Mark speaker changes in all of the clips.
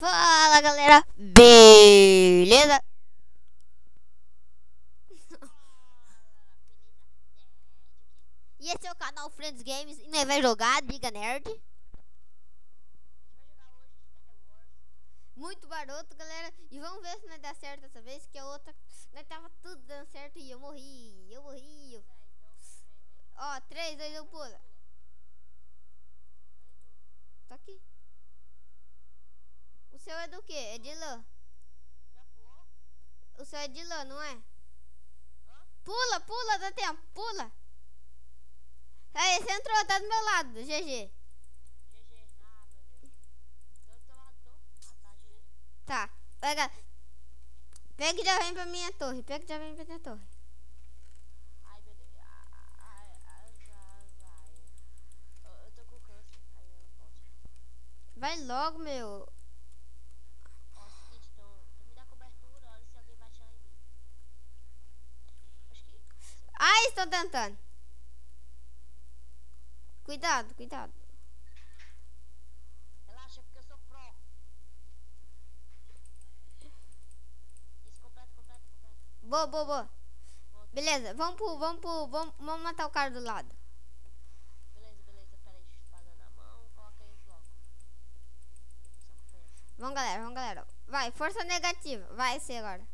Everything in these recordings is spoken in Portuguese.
Speaker 1: Fala galera, beleza? E esse é o canal Friends Games e nós vai jogar Liga Nerd. Muito baroto, galera. E vamos ver se nós dá certo dessa vez, que a outra nós tava tudo dando certo e eu morri. Ó, 3, 2, 1, pula. Tá aqui. O seu é do que? É de lã. O seu é de lã, não é? Pula, pula, dá tempo, pula. Aí, você entrou, tá do meu lado, GG. Tá, pega. Pega e já vem pra minha torre. Pega e já vem pra minha torre.
Speaker 2: Ai, meu Deus. Eu tô com câncer. Aí eu não posso.
Speaker 1: Vai logo, meu.
Speaker 2: Ó, seguinte, então me dá cobertura. Olha se alguém vai atirar em mim. Acho que.
Speaker 1: Ai, estou tentando. Cuidado, cuidado.
Speaker 2: Relaxa, porque eu sou pro. Isso, completo.
Speaker 1: Boa, boa, boa. Beleza, vamos matar o cara do lado.
Speaker 2: Beleza. Pera aí, espada na mão. Coloca aí os blocos.
Speaker 1: Vamos, galera. Vai, força negativa. Vai ser agora.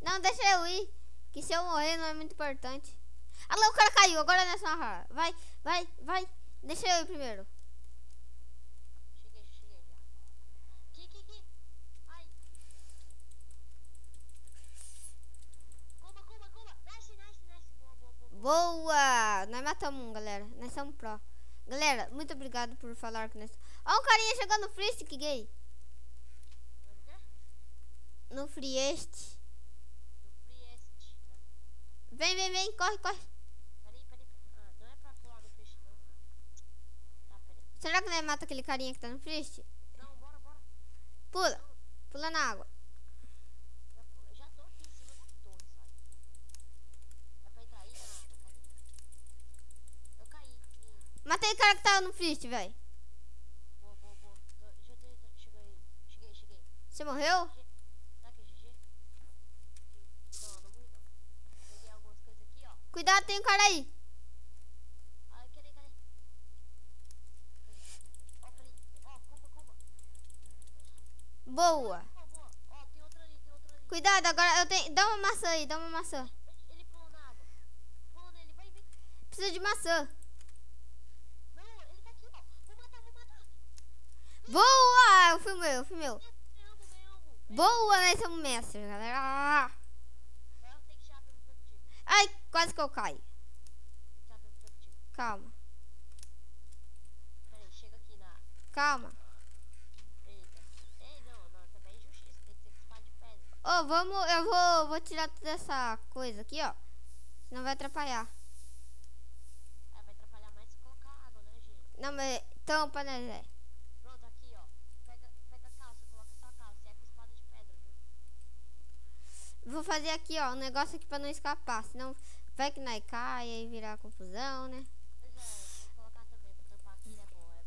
Speaker 1: Não, deixa eu ir. Que se eu morrer não é muito importante. Ah lá, o cara caiu. Agora nessa hora. Vai. Deixa eu ir primeiro.
Speaker 2: Cheguei já. Aqui. Ai. Comba. Nice. Boa.
Speaker 1: Boa. Nós matamos um, galera. Nós somos pró. Galera, muito obrigado por falar com nós. Ó, um carinha chegando no Freest, que gay. No Freest. Vem, corre.
Speaker 2: Peraí. Ah, não é pra pular no peixe, não. Tá, peraí.
Speaker 1: Será que nós mata aquele carinha que tá no Freest?
Speaker 2: Não, bora.
Speaker 1: Pula na água.
Speaker 2: Já tô aqui em cima da torre, sabe? É pra entrar aí na casinha? Eu caí.
Speaker 1: Matei o cara que tava no Freest, velho.
Speaker 2: Boa. Cheguei.
Speaker 1: Você morreu?
Speaker 2: Será que é GG? Não morri não. Peguei algumas coisas aqui, ó.
Speaker 1: Cuidado, tem um cara aí.
Speaker 2: Ai, cadê? Ó, peraí. Ó, comba.
Speaker 1: Boa.
Speaker 2: Ó, tem outro ali.
Speaker 1: Cuidado, agora eu tenho... Dá uma maçã aí,
Speaker 2: Ele pulou na água. Pula nele, vai.
Speaker 1: Preciso de maçã.
Speaker 2: Não, ele tá aqui, ó. Vou matar.
Speaker 1: Boa! Eu fui meu.
Speaker 2: Ganhamos.
Speaker 1: Boa, nós somos mestres, galera.
Speaker 2: Agora tem que tirar pelo produtivo.
Speaker 1: Ai, quase que eu caio. Calma.
Speaker 2: Peraí, chega aqui na...
Speaker 1: Calma.
Speaker 2: Eita. Ei, não, também é injustiça. Tem que ser com espada de pedra.
Speaker 1: Ô, eu vou tirar toda essa coisa aqui, ó. Senão vai atrapalhar.
Speaker 2: Aí vai atrapalhar mais se colocar água, né, gente?
Speaker 1: Não, mas tampa, né, Zé?
Speaker 2: Pronto, aqui, ó. Pega a calça, coloca só a calça. E é com espada de pedra, viu?
Speaker 1: Vou fazer aqui, ó, um negócio aqui pra não escapar. Senão vai que nós cai e virar confusão, né?
Speaker 2: Pois é, vou colocar também pra tampar aqui. É boa.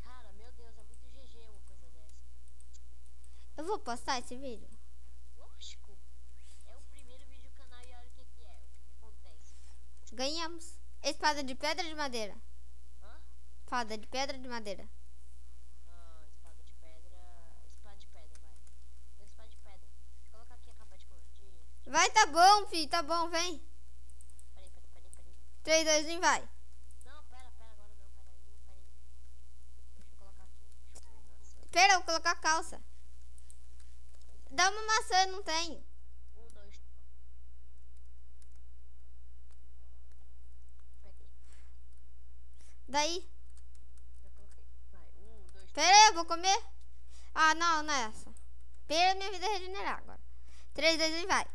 Speaker 2: Cara, meu Deus, é muito GG uma coisa dessa.
Speaker 1: Eu vou postar esse vídeo.
Speaker 2: Lógico. É o primeiro vídeo do canal e olha o que é. O que acontece.
Speaker 1: Ganhamos. Espada de pedra ou de madeira?
Speaker 2: Hã?
Speaker 1: Espada de pedra ou de madeira?
Speaker 2: Espada de pedra, vai. Espada de pedra. Deixa eu colocar aqui, acabar de...
Speaker 1: Vai, tá bom, filho, tá bom, vem.
Speaker 2: Peraí.
Speaker 1: 3, 2, 1, vai.
Speaker 2: Não, pera, agora não, peraí. Deixa eu colocar aqui. Deixa eu ver, maçã.
Speaker 1: Pera, eu vou colocar a calça. Dá uma maçã, não tenho.
Speaker 2: 1, 2, peguei.
Speaker 1: Daí.
Speaker 2: Já coloquei. Vai, 1, 2,
Speaker 1: Pera aí, eu vou comer. Ah, não é essa. Pera, minha vida regenerar agora. 3, 2, 1, vai.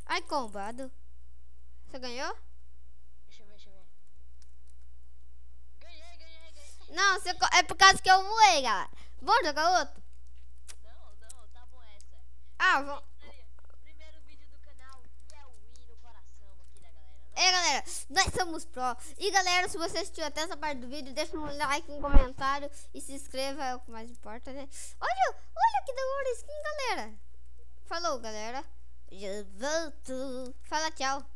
Speaker 1: Ai, combado. Você ganhou?
Speaker 2: Deixa eu ver. Ganhei.
Speaker 1: Não, é por causa que eu voei, galera. Vamos jogar outro?
Speaker 2: Não, tá bom essa.
Speaker 1: Ah, vamos.
Speaker 2: Primeiro vídeo do canal e é o win no coração aqui da galera.
Speaker 1: É, galera, nós somos pro. E galera, se você assistiu até essa parte do vídeo, deixa um like, um comentário e se inscreva, é o que mais importa, né? Olha que da hora a skin, galera. Falou, galera. Já volto. Fala tchau.